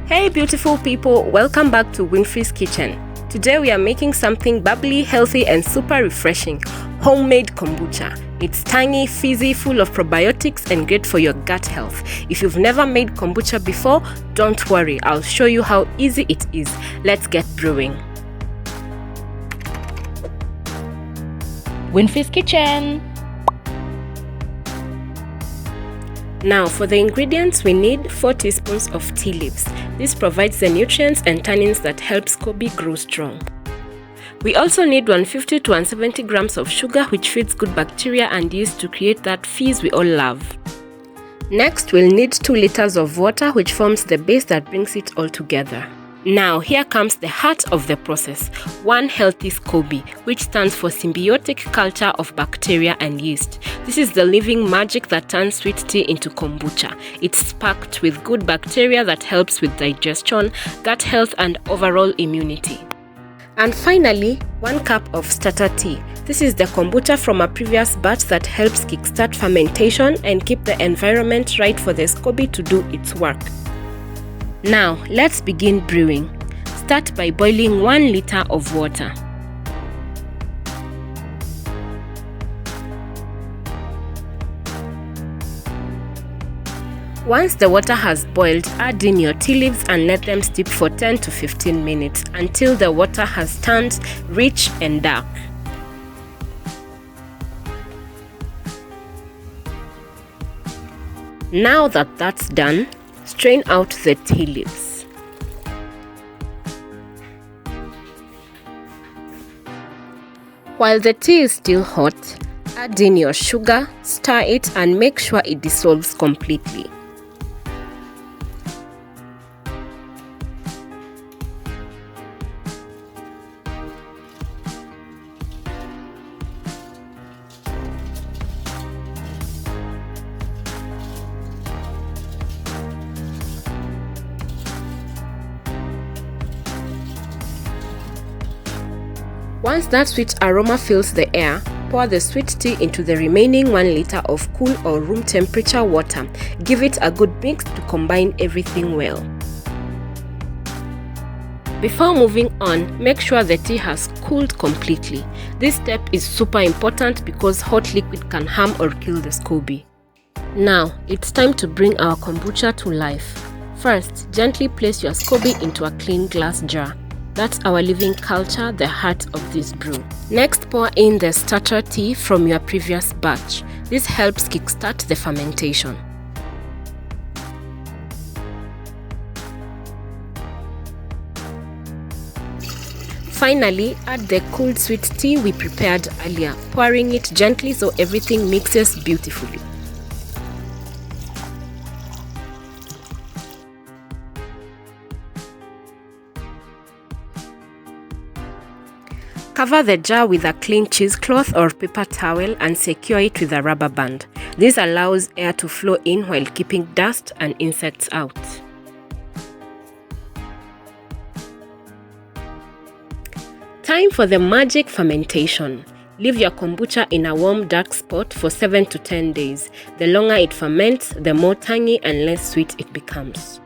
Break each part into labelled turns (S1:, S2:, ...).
S1: Hey beautiful people, welcome back to Winnfrey's kitchen. Today we are making something bubbly, healthy and super refreshing, homemade kombucha. It's tangy, fizzy, full of probiotics and great for your gut health. If you've never made kombucha before, don't worry, I'll show you how easy it is. Let's get brewing.
S2: Winnfrey's kitchen.
S1: Now for the ingredients, we need 4 teaspoons of tea leaves. This provides the nutrients and tannins that help SCOBY grow strong. We also need 150 to 170 grams of sugar, which feeds good bacteria and yeast to create that fizz we all love. Next, we'll need 2 liters of water, which forms the base that brings it all together. Now, here comes the heart of the process, 1 healthy SCOBY, which stands for symbiotic culture of bacteria and yeast. This is the living magic that turns sweet tea into kombucha. It's packed with good bacteria that helps with digestion, gut health and overall immunity. And finally, 1 cup of starter tea. This is the kombucha from a previous batch that helps kickstart fermentation and keep the environment right for the SCOBY to do its work. Now, let's begin brewing. Start by boiling 1 liter of water. Once the water has boiled, add in your tea leaves and let them steep for 10 to 15 minutes until the water has turned rich and dark. Now that that's done, strain out the tea leaves. While the tea is still hot, add in your sugar, stir it and make sure it dissolves completely. Once that sweet aroma fills the air, pour the sweet tea into the remaining 1 liter of cool or room temperature water. Give it a good mix to combine everything well. Before moving on, make sure the tea has cooled completely. This step is super important because hot liquid can harm or kill the SCOBY. Now, it's time to bring our kombucha to life. First, gently place your SCOBY into a clean glass jar. That's our living culture, the heart of this brew. Next, pour in the starter tea from your previous batch. This helps kickstart the fermentation. Finally, add the cooled sweet tea we prepared earlier, pouring it gently so everything mixes beautifully. Cover the jar with a clean cheesecloth or paper towel and secure it with a rubber band. This allows air to flow in while keeping dust and insects out. Time for the magic fermentation. Leave your kombucha in a warm dark spot for 7 to 10 days. The longer it ferments, the more tangy and less sweet it becomes.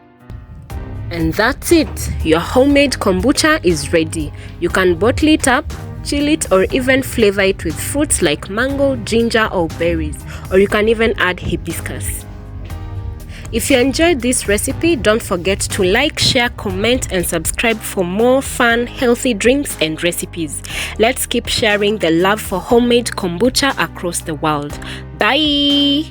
S1: And that's it! Your homemade kombucha is ready. You can bottle it up, chill it or even flavor it with fruits like mango, ginger or berries, or you can even add hibiscus. If you enjoyed this recipe, don't forget to like, share, comment and subscribe for more fun, healthy drinks and recipes. Let's keep sharing the love for homemade kombucha across the world. Bye!